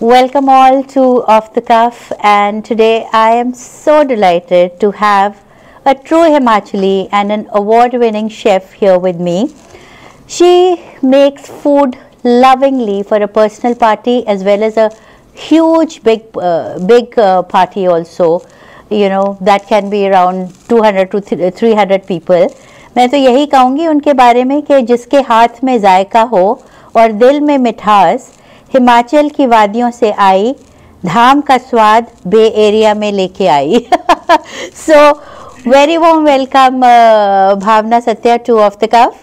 Welcome all to Off the Cuff, and today I am so delighted to have a true Himachali and an award-winning chef here with me. She makes food lovingly for a personal party as well as a huge big party also. You know, that can be around 200 to 300 people. मैं तो यही कहूँगी उनके बारे में कि जिसके हाथ में जायका हो और दिल में मिठास, हिमाचल की वादियों से आई, धाम का स्वाद बे एरिया में लेके आई. So very warm welcome Bhavna Satya to Off the Cuff.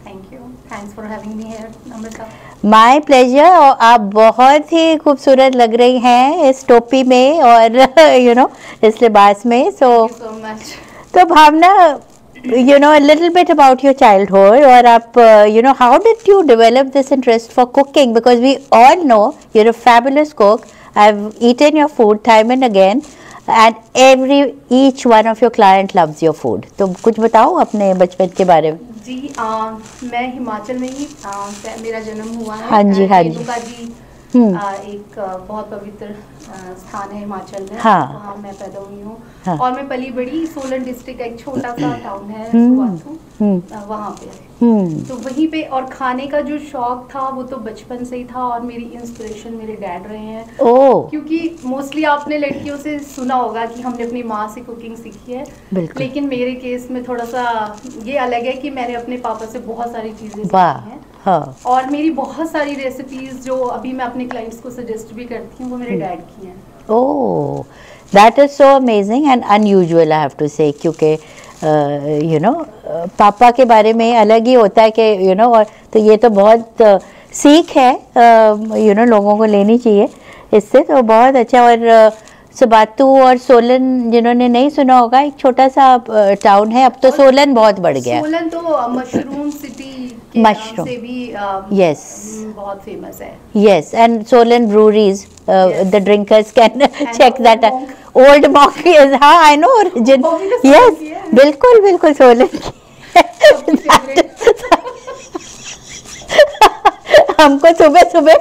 Thank you. Thanks for having me here, Namrata. My pleasure. और आप बहुत ही खूबसूरत लग रही हैं इस टोपी में और इस लिबास में. Thank you so much. तो भावना, a little bit about your childhood, or how did you develop this interest for cooking? Because we all know you're a fabulous cook. I've eaten your food time and again, and each one of your client loves your food. तो कुछ बताओ अपने बचपन के बारे में. जी मैं हिमाचल में ही मेरा जन्म हुआ है. हाँ जी. रेणुका जी एक बहुत पवित्र स्थान है हिमाचल में. वहाँ मैं पैदा हुई हूँ. और मैं पली बड़ी सोलन डिस्ट्रिक्ट, एक छोटा सा टाउन है वहाँ पे. तो वहीं पे, और खाने का जो शौक था वो तो बचपन से ही था, और मेरी इंस्पिरेशन मेरे डैड रहे हैं. क्योंकि मोस्टली आपने लड़कियों से सुना होगा कि हमने अपनी माँ से कुकिंग सीखी है, लेकिन मेरे केस में थोड़ा सा ये अलग है कि मैंने अपने पापा से बहुत सारी चीजें सीखी हैं. और मेरी बहुत सारी रेसिपीज जो अभी मैं अपने क्लाइंट्स को सजेस्ट भी करती हूँ वो मेरे डैड की हैं. Oh, that is so amazing and unusual, I have to say, क्योंकि पापा के बारे में अलग ही होता है कि और तो ये तो बहुत सीख है लोगों को लेनी चाहिए इससे. तो बहुत अच्छा. और सुबातू और सोलन, जिन्होंने नहीं सुना होगा, एक छोटा सा टाउन है. अब तो सोलन बहुत बढ़ गया. सोलन तो मशरूम सिटी के नाम से भी यस बहुत फेमस है. Yes, and Solan breweries, the drinkers can check that. Old Monk, हाँ आई नो ओरिजिन. यस, बिल्कुल बिल्कुल सोलन की. हमको सुबह सुबह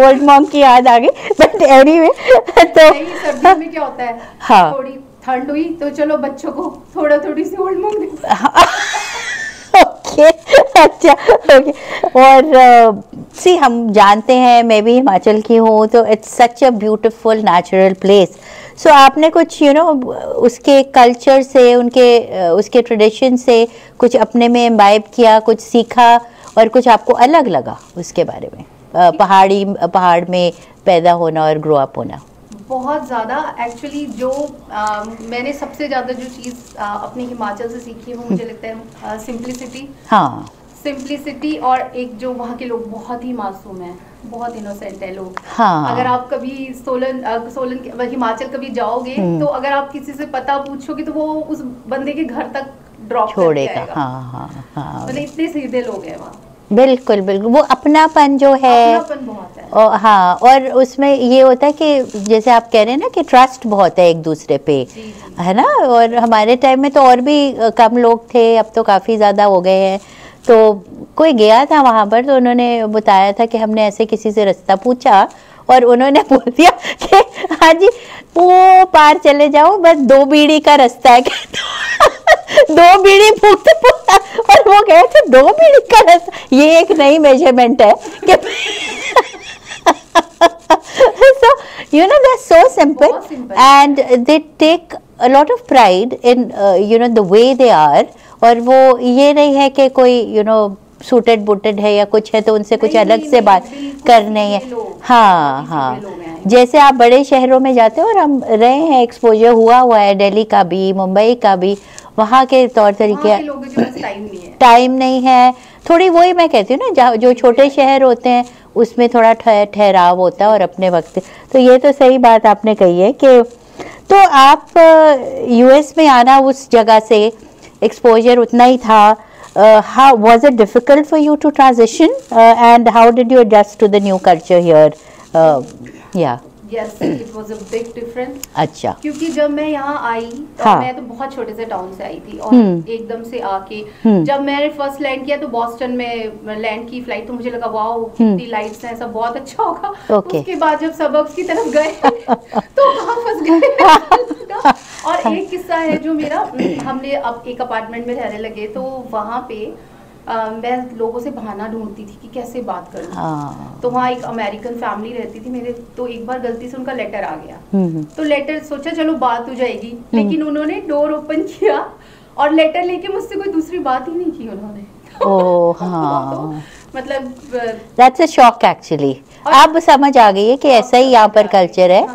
ओल्ड मॉन्क की याद आ गई. बट एनीवे, तो सर्दियों में क्या होता है, थोड़ी ठंड हुई तो चलो बच्चों को थोड़ी सी ओल्ड मॉन्क. ओके, अच्छा, ओके. और सी, हम जानते हैं, मैं भी हिमाचल की हूँ, तो it's such a beautiful natural place. So आपने कुछ उसके कल्चर से, उसके ट्रेडिशन से कुछ अपने में इम्बाइब किया, कुछ सीखा, और कुछ आपको अलग लगा उसके बारे में, पहाड़ में पैदा होना और ग्रो अप होना? बहुत ज़्यादा. एक्चुअली जो मैंने सबसे ज़्यादा जो चीज़ अपने हिमाचल से सीखी है वो मुझे लगता है सिंप्लिसिटी. हाँ, सिंप्लिसिटी. और एक जो वहाँ के लोग बहुत ही मासूम हैं, बहुत इनोसेंट है लोग. हाँ. अगर आप कभी सोलन हिमाचल कभी जाओगे तो अगर आप किसी से पता पूछोगे तो वो उस बंदे के घर तक ड्रॉप छोड़ेगा. हाँ. मतलब इतने सीधे लोग हैं वहाँ. बिल्कुल बिल्कुल. वो अपनापन जो है, अपनापन बहुत है. हाँ, और उसमें ये होता है कि जैसे आप कह रहे हैं ना कि ट्रस्ट बहुत है एक दूसरे पे. जी. है ना. और हमारे टाइम में तो और भी कम लोग थे, अब तो काफ़ी ज़्यादा हो गए हैं. तो कोई गया था वहाँ पर, तो उन्होंने बताया था कि हमने ऐसे किसी से रास्ता पूछा और उन्होंने बोल दिया कि हाँ जी, वो पार चले जाओ, बस 2 बीड़ी का रास्ता है. 2 बीड़ी फूकते और वो गए थे 2 बीड़ी का रास्ता. ये एक नई मेजरमेंट है कि so they're so simple and they take a lot of pride in the way they are. और वो ये नहीं है कि कोई सूटेड बुटेड है या कुछ है तो उनसे कुछ अलग से बात करनी है. हाँ. जैसे आप बड़े शहरों में जाते हो, और हम रहे हैं, एक्सपोजर हुआ है दिल्ली का भी, मुंबई का भी. वहाँ के तौर तरीके, टाइम नहीं है. थोड़ी वही मैं कहती हूँ ना, जो छोटे शहर होते हैं उसमें थोड़ा ठहराव होता है और अपने वक्त. तो ये तो सही बात आपने कही है कि तो आप यूएस में आना, उस जगह से एक्सपोजर उतना ही था. How was it difficult for you to transition and how did you adjust to the new culture here? Yeah. Yes, it was a big difference. अच्छा, क्योंकि जब मैं यहाँ आई तो हाँ, मैं तो बहुत छोटे से टाउन से आई थी और एकदम से आके जब मैंने फर्स्ट लैंड किया तो बॉस्टन में लैंड की फ्लाइट, तो मुझे लगा वाओ कितनी लाइट्स हैं, सब बहुत अच्छा होगा। Okay. उसके बाद जब सबब्स की तरफ गए तो वहाँ फंस गए। और एक किस्सा है जो मेरा, हमने अब एक अपार्टमेंट में रहने लगे तो वहाँ पे मैं लोगों से बहाना ढूंढती थी कि कैसे बात करूं। तो वहाँ एक अमेरिकन फैमिली रहती थी मेरे, तो एक बार गलती से उनका लेटर आ गया। तो लेटर सोचा चलो बात हो जाएगी, लेकिन उन्होंने डोर ओपन किया और लेटर लेके मुझसे कोई दूसरी बात ही नहीं की उन्होंने। ओह हाँ, मतलब दैट्स अ शॉक एक्चुअली। अब समझ आ गई है कि ऐसा ही यहाँ पर कल्चर है।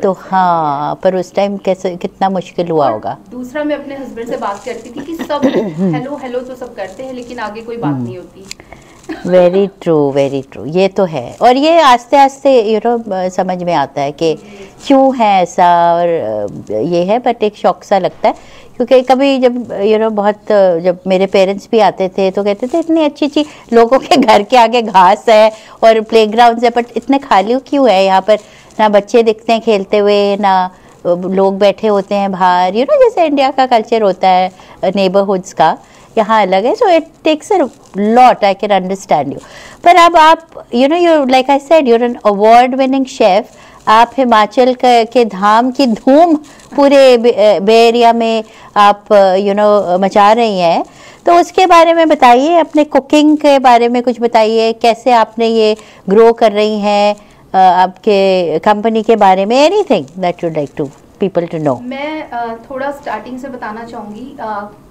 तो हाँ, पर उस टाइम कैसे कितना मुश्किल हुआ होगा। दूसरा मैं अपने हस्बैंड से बात करती थी कि सब हेलो हेलो तो सब करते हैं लेकिन आगे कोई बात नहीं होती। वेरी ट्रू, वेरी ट्रू, ये तो है। और ये आस्ते आस्ते समझ में आता है कि क्यों है ऐसा, और ये है। बट एक शौक सा लगता है क्योंकि कभी जब बहुत जब मेरे पेरेंट्स भी आते थे तो कहते थे इतनी अच्छी अच्छी लोगों के घर के आगे घास है और प्लेग्राउंड है, बट इतने खाली क्यों है यहाँ पर, ना बच्चे दिखते हैं खेलते हुए, ना लोग बैठे होते हैं बाहर, जैसे इंडिया का कल्चर होता है नेबरहुड्स का, यहाँ अलग है। So it takes a lot, I can understand you. पर अब आप you like I said, you're an award winning chef, आप हिमाचल के धाम की धूम पूरे बे एरिया में आप मचा रही हैं। तो उसके बारे में बताइए, अपने कुकिंग के बारे में कुछ बताइए, कैसे आपने ये ग्रो कर रही हैं, आपके कंपनी के बारे में, anything that you'd like to people to know. मैं थोड़ा स्टार्टिंग से बताना चाहूँगी।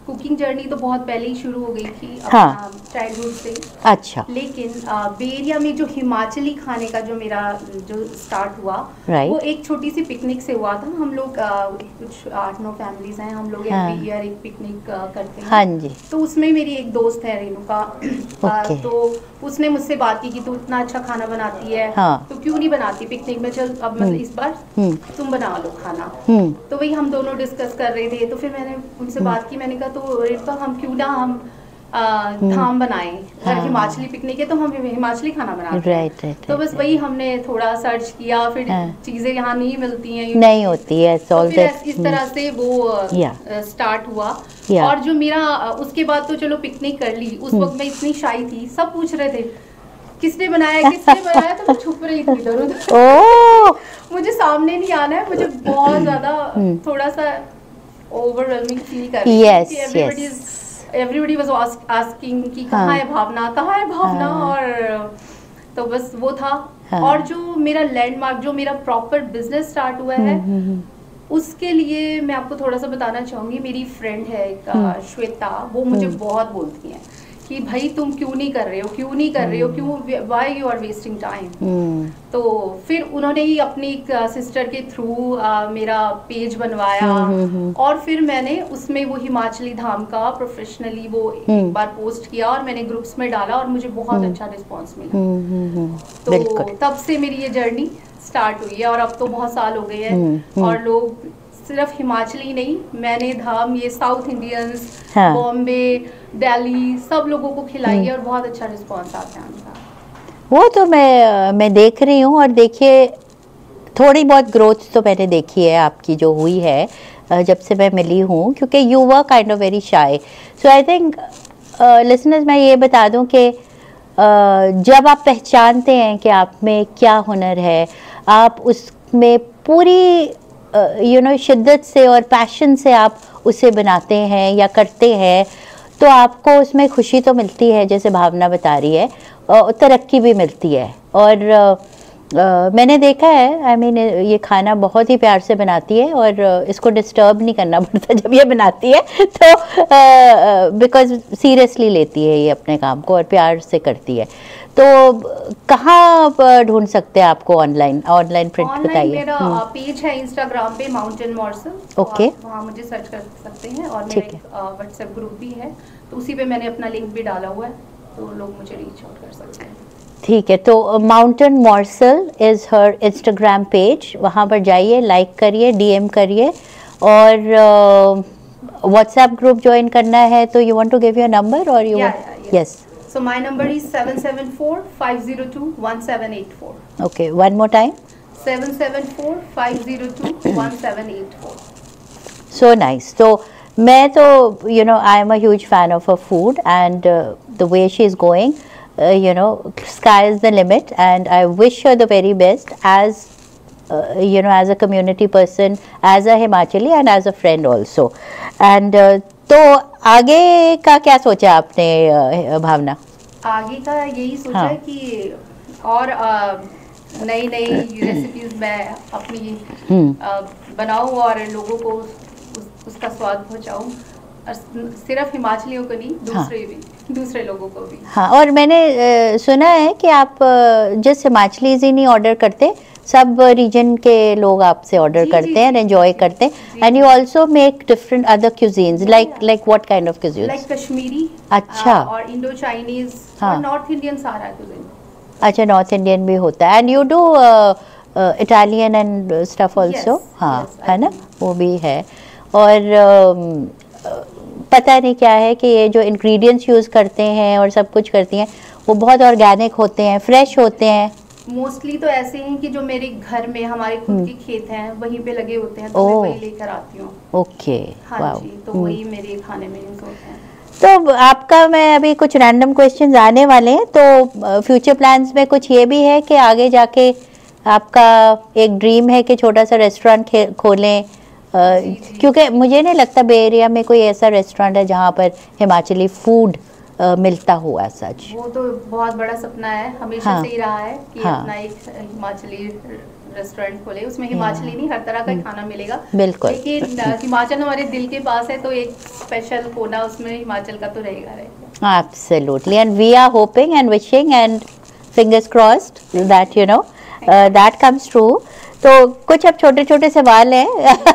कुकिंग जर्नी तो बहुत पहले ही शुरू हो गई थी, हाँ, चाइल्डहुड से। अच्छा। लेकिन बे एरिया में जो हिमाचली खाने का जो मेरा जो स्टार्ट हुआ, वो एक छोटी सी पिकनिक से हुआ था। हम लोग कुछ 8-9 फैमिलीज हैं, हम लोग एवरी ईयर एक पिकनिक करते हैं। हाँ जी। तो उसमें मेरी एक दोस्त है रेणुका, तो उसने मुझसे बात की कि तू इतना अच्छा खाना बनाती है, हाँ, तो क्यों नहीं बनाती पिकनिक में, चल अब मतलब इस बार तुम बना लो खाना। तो वही हम दोनों डिस्कस कर रहे थे। तो फिर मैंने उनसे बात की, मैंने कहा तो रेणुका हम क्यों ना हम धाम बनाएं, अगर हिमाचली पिकनिक है तो हम हिमाचली खाना बनाते हैं। तो बस वही हमने थोड़ा सर्च किया, फिर चीजें यहाँ नहीं मिलती हैं, नहीं होती है, तो फिर इस तरह से वो स्टार्ट हुआ। और जो मेरा उसके बाद तो चलो पिकनिक कर ली, उस वक्त मैं इतनी शाई थी, सब पूछ रहे थे किसने बनाया किसने बनाया, तो मैं छुप रही थी इधर उधर। मुझे सामने नहीं आना है, मुझे बहुत ज्यादा थोड़ा सा ओवरवेलमिंग फील कर रही थी। एवरीबडी वाज आस्किंग कि कहाँ है भावना, कहाँ है भावना, और तो बस वो था। और जो मेरा लैंडमार्क, जो मेरा प्रॉपर बिजनेस स्टार्ट हुआ है, उसके लिए मैं आपको थोड़ा सा बताना चाहूंगी। मेरी फ्रेंड है श्वेता, वो मुझे बहुत बोलती हैं कि भाई तुम क्यों नहीं कर रहे हो, क्यों नहीं कर रहे हो, क्यों, why you are wasting time. तो फिर उन्होंने ही अपनी एक सिस्टर के थ्रू मेरा पेज बनवाया, और फिर मैंने उसमें वो हिमाचली धाम का प्रोफेशनली वो एक बार पोस्ट किया और मैंने ग्रुप्स में डाला और मुझे बहुत अच्छा रिस्पॉन्स मिला। तो तब से मेरी ये जर्नी स्टार्ट हुई है, और अब तो बहुत साल हो गए हैं, और लोग सिर्फ हिमाचली नहीं, मैंने धाम ये साउथ इंडियंस, बॉम्बे, दिल्ली, सब लोगों को खिलाई है और बहुत अच्छा रिस्पॉन्स आता है उनका। वो तो मैं देख रही हूँ, और देखिए थोड़ी बहुत ग्रोथ तो मैंने देखी है आपकी जो हुई है जब से मैं मिली हूँ, क्योंकि you were kind of very shy. So I think listeners, मैं ये बता दूँ कि जब आप पहचानते हैं कि आप में क्या हुनर है, आप उसमें पूरी शिद्दत से और पैशन से आप उसे बनाते हैं या करते हैं, तो आपको उसमें खुशी तो मिलती है, जैसे भावना बता रही है, और तरक्की भी मिलती है। और मैंने देखा है, आई मीन ये खाना बहुत ही प्यार से बनाती है, और इसको डिस्टर्ब नहीं करना पड़ता जब ये बनाती है, तो बिकॉज सीरियसली लेती है ये अपने काम को और प्यार से करती है। तो कहाँ ढूंढ सकते हैं आपको ऑनलाइन प्रिंट बताइए। मेरा पेज है इंस्टाग्राम पे माउंटेन मॉर्सल, ओके, वहाँ मुझे सर्च कर सकते हैं, और मेरा व्हाट्सएप ग्रुप भी है, तो उसी पे मैंने अपना लिंक भी डाला हुआ है, तो लोग मुझे रीच आउट कर सकते हैं। ठीक है, तो mountain morsel is her Instagram page, वहाँ पर जाइए, लाइक करिए, डीएम करिए, और व्हाट्सएप ग्रुप ज्वाइन करना है तो you want to give your number और you yes. So my number is 774-502-1784. Okay, one more time. 774-502-1784. So nice. So मैं तो I am a huge fan of her food and the way she is going, sky is the limit, and I wish her the very best as as a community person, as a Himachali and as a friend also. And तो आगे का क्या सोचा आपने भावना? आगे का यही सोचा कि और नई नई रेसिपीज मैं अपनी बनाऊं और लोगों को उसका स्वाद पहुंचाऊं, सिर्फ हिमाचलियों को नहीं, दूसरे लोगों को भी। हाँ, और मैंने सुना है कि आप जस्ट हिमाचलीज ही नहीं ऑर्डर करते, सब रीजन के लोग आपसे ऑर्डर करते हैं, एंजॉय करते हैं, and you also make different other cuisines, like what kind of cuisines? Like Kashmiri, अच्छा, और इंडो चाइनीज, और नॉर्थ इंडियन सारा क्यूजीन। अच्छा, नॉर्थ इंडियन भी होता है, and you do Italian and stuff also? हाँ, है ना, वो भी है। और पता नहीं क्या है कि ये जो इंग्रेडिएंट्स यूज़ करते हैं और सब कुछ करती हैं वो बहुत ऑर्गेनिक होते हैं, फ्रेश होते हैं। मोस्टली तो ऐसे हैं कि जो मेरे घर में हमारे खुद के खेत हैं वहीं पे लगे होते हैं, तो मैं वही लेकर आती हूँ। ओके, हाँ जी, तो वही मेरे खाने में यूज होते हैं। तो आपका, मैं अभी कुछ रैंडम क्वेश्चंस आने वाले हैं, तो फ्यूचर प्लान्स में कुछ ये भी है कि आगे जाके आपका एक ड्रीम है कि छोटा सा रेस्टोरेंट खोलें? क्योंकि मुझे नहीं लगता बे एरिया में कोई ऐसा रेस्टोरेंट है जहाँ पर हिमाचली फूड मिलता हुआ सच। वो तो बहुत बड़ा सपना है, हमेशा से ही रहा है कि अपना एक हिमाचली रेस्टोरेंट खोले, उसमें हिमाचली नहीं हर तरह का खाना मिलेगा। बिल्कुल, लेकिन हिमाचल हमारे दिल के पास है, तो एक स्पेशल कोना उसमें हिमाचल का तो रहेगा। Absolutely, and we are hoping and wishing and fingers crossed that that comes true. तो कुछ अब छोटे छोटे सवाल हैं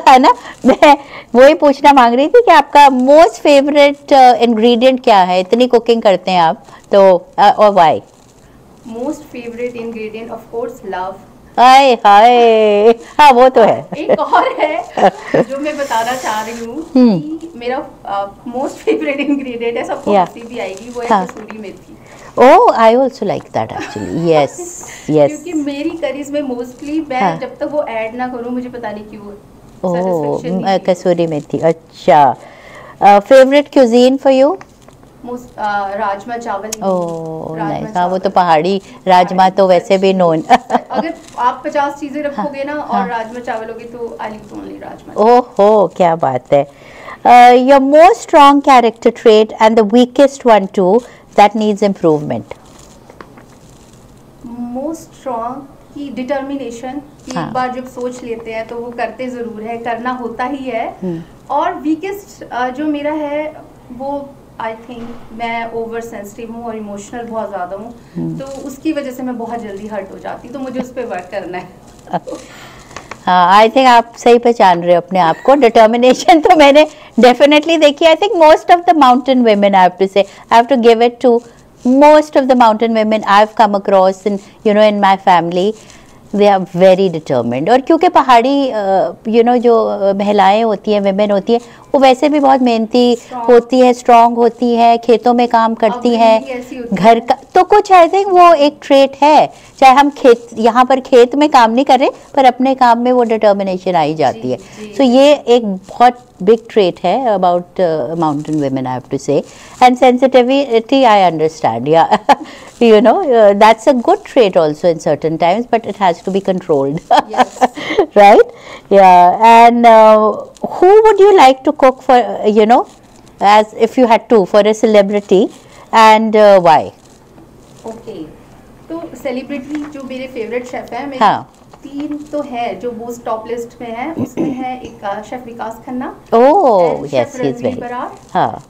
है ना, मैं वही पूछना मांग रही थी कि आपका मोस्ट फेवरेट इंग्रेडिएंट क्या है? इतनी कुकिंग करते हैं आप तो, और why? Most favourite ingredient of course love. हाय हाय, हाँ वो तो है। एक और है जो मैं बताना चाह रही हूँ कि मेरा मोस्ट फेवरेट इंग्रेडिएंट है, सबको हंसी भी आएगी, वो है कसूरी मेथी। Oh, I also like that actually. Yes, yes. क्योंकि मेरी करीज में मोस्टली मैं जब तक वो ऐड ना करूं, मुझे पता नहीं क्यों कसूरी मेथी। अच्छा, favourite cuisine for you? Rajma चावल। नाइस, हाँ वो तो पहाड़ी राजमा तो वैसे भी नोन। अगर आप 50 चीजें रखोगे ना और राजमा चावल होगी तो आई लिव ओनली राजमा। ओहो, क्या बात है। Your most strong character trait and the weakest one too that needs improvement? Most strong की डिटर्मिनेशन, कि एक बार जब सोच लेते हैं तो वो करते जरूर है, करना होता ही है। और वीकेस्ट जो मेरा है वो आई थिंक मैं ओवर सेंसिटिव हूँ और इमोशनल बहुत ज़्यादा हूँ, तो उसकी वजह से मैं बहुत जल्दी हर्ट हो जाती हूँ, तो मुझे उस पर वर्क करना है। हाँ, आई थिंक आप सही पहचान रहे हो अपने आप को। डिटर्मिनेशन तो मैंने डेफिनेटली देखी। I think most of the mountain women, I have to say, I have to give it to most of the mountain women I've come across in in my family, they are very determined. और क्योंकि पहाड़ी जो महिलाएं होती हैं, women होती हैं, वो वैसे भी बहुत मेहनती होती है, स्ट्रांग होती है, खेतों में काम करती हैं, घर का तो कुछ आई थिंक वो एक ट्रेट है। चाहे हम यहाँ पर खेत में काम नहीं कर रहे, पर अपने काम में वो डिटर्मिनेशन आई जाती है। सो ये एक बहुत big trait है about mountain women, I have to say. And sensitivity, I understand, yeah. That's a good trait also in certain times, but it has to be controlled. Yes. Right? Yeah. And who would you like to cook for, as if you had to, for a celebrity, and why? Okay. तो celebrity जो मेरे favourite chef हैं, मेरे 3 तो है जो most top list में है। उसमें है एक chef Vikas Khanna, yes, he is very,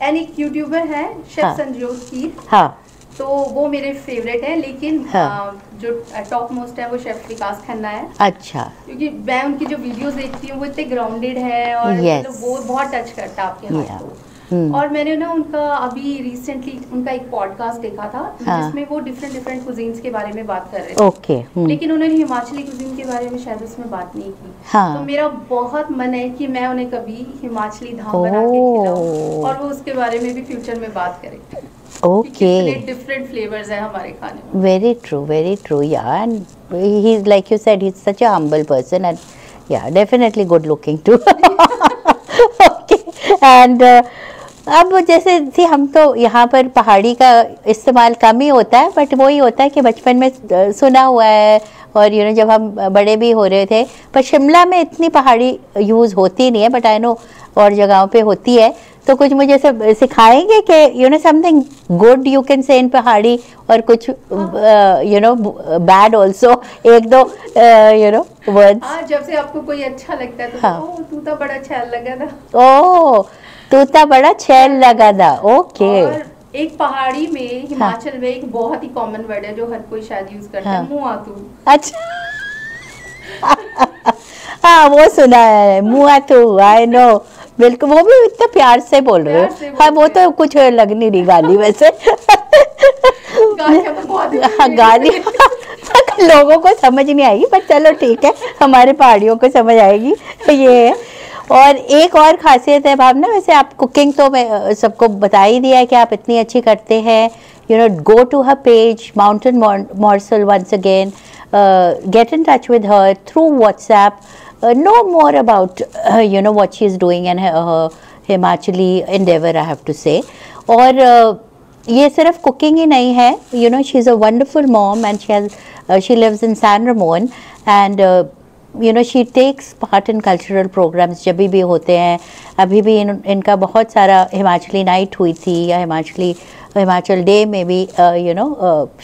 and एक यूट्यूबर है शेफ संजोत कीर, तो वो मेरे फेवरेट है। लेकिन जो टॉप मोस्ट है वो शेफ विकास खन्ना है। अच्छा, क्योंकि मैं उनकी जो वीडियोस देखती हूँ वो इतने ग्राउंडेड है और वो बहुत टच करता है आपके हाथ को। और मैंने ना उनका अभी रिसेंटली उनका एक पॉडकास्ट देखा था, जिसमें वो डिफरेंट कुजीन्स के बारे में बात कर रहे थे। लेकिन उन्होंने हिमाचली कुजीन के बारे में शायद उसमें बात नहीं की। तो मेरा बहुत मन है कि मैं उन्हें कभी हिमाचली धाम बना के खिलाऊं और वो उसके बारे में भी फ्यूचर में बात करें। डिफरेंट फ्लेवर्स है हमारे खाने में। वेरी ट्रू, वेरी ट्रू, या। And he's like you said, he's such a humble person, and yeah, definitely good looking too. Okay, and अब जैसे थी, हम तो यहाँ पर पहाड़ी का इस्तेमाल कम ही होता है, बट वही होता है कि बचपन में सुना हुआ है, और जब हम बड़े भी हो रहे थे, पर शिमला में इतनी पहाड़ी यूज़ होती नहीं है, बट आई नो और जगहों पे होती है। तो कुछ मुझे सब सिखाएंगे कि something good you can say इन पहाड़ी, और कुछ बैड ऑल्सो, एक दो वर्ड्स। जब से आपको कोई अच्छा लगता है तो हाँ, तू तो बड़ा अच्छा लगा था। ओह, तू तो बड़ा छैल लगा था। ओके। और एक पहाड़ी में, हिमाचल में एक बहुत ही कॉमन वर्ड है जो हर कोई शायद यूज करता है, मुआ तू। अच्छा। हाँ, वो सुना है, मुआ तू, आई नो, बिल्कुल, वो भी इतना प्यार से बोल रहे हो। हाँ, वो तो कुछ लग नहीं रही गाली वैसे। हाँ, गाली लोगों को समझ नहीं आएगी, पर चलो ठीक है, हमारे पहाड़ियों को समझ आएगी ये है। और एक और खासियत है भावना, वैसे आप कुकिंग तो मैं सबको बता ही दिया है कि आप इतनी अच्छी करते हैं। Go to her page Mountain Morsel once again, get in touch with her through WhatsApp, know more about what she is doing and her Himachali endeavor, I have to say. और ये सिर्फ कुकिंग ही नहीं है, she is a wonderful mom, and she lives in San Ramon, and she takes part in cultural programs जब भी होते हैं। अभी भी इनका बहुत सारा हिमाचली नाइट हुई थी, या हिमाचल डे में भी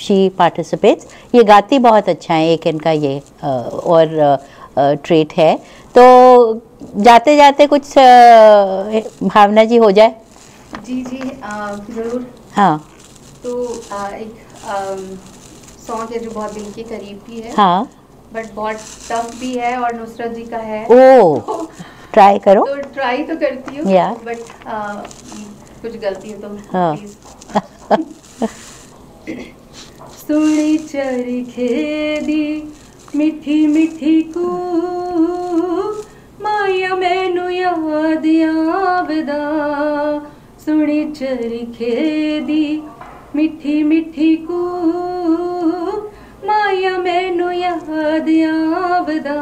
she participates। ये गाती बहुत अच्छा है, एक इनका ये और ट्रेट है। तो जाते जाते कुछ भावना जी हो जाए। जी जरूर। हाँ, तो एक सॉन्ग है जो बहुत दिल के करीब की है। हाँ, बट बहुत टफ भी है, और नुसरत जी का है। ओ, ट्राई करो। तो ट्राई तो करती हूँ, बट कुछ गलती है तो प्लीज। सुनी चरखे दी मिठी मिठी को, माया मैनू याद आवदा। सुनी चरखे दी मिठी मिठी को, माया मैनू याद आवदा।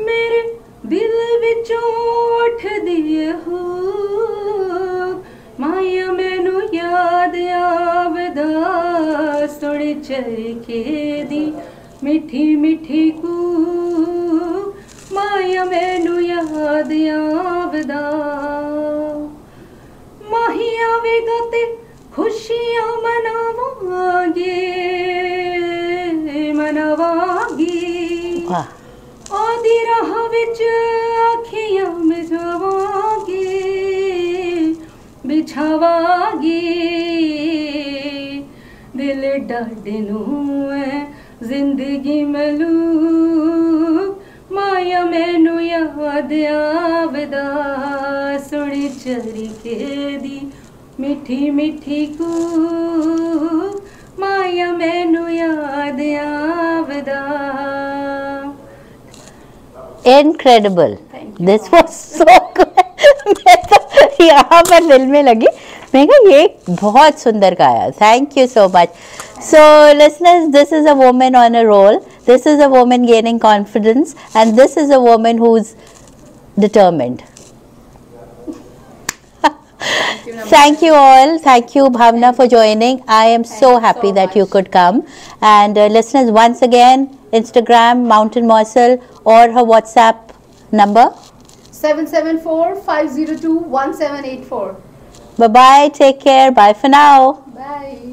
मेरे दिल विचों उठदी हो, माया मैनू याद आवदा। सुनी चरखे दी मिठी मिठी को, माया मैनू याद आवदा। माही आवेगा ते खुशियां मनावांगे, आधी राह विच अखियां बिछावांगे, दिल डाडे नूं है जिंदगी मलूक, माया मैनू याद आवदा। सुनी चरखे दी मिठी मिठी को, माया मैनू याद Awada. Incredible. This was so good. मैं तो यहाँ पर दिल में लगी, मैं कहा ये बहुत सुंदर गाया। Thank you so much. So listeners, this is a woman on a roll. This is a woman gaining confidence, and this is a woman who's determined. Thank you all. Thank you, Bhavna, for joining. I am so happy that you could come. And listeners, once again, Instagram, Mountain Morsel, or her WhatsApp number? 774-502-1784. Bye-bye. Take care. Bye for now. Bye.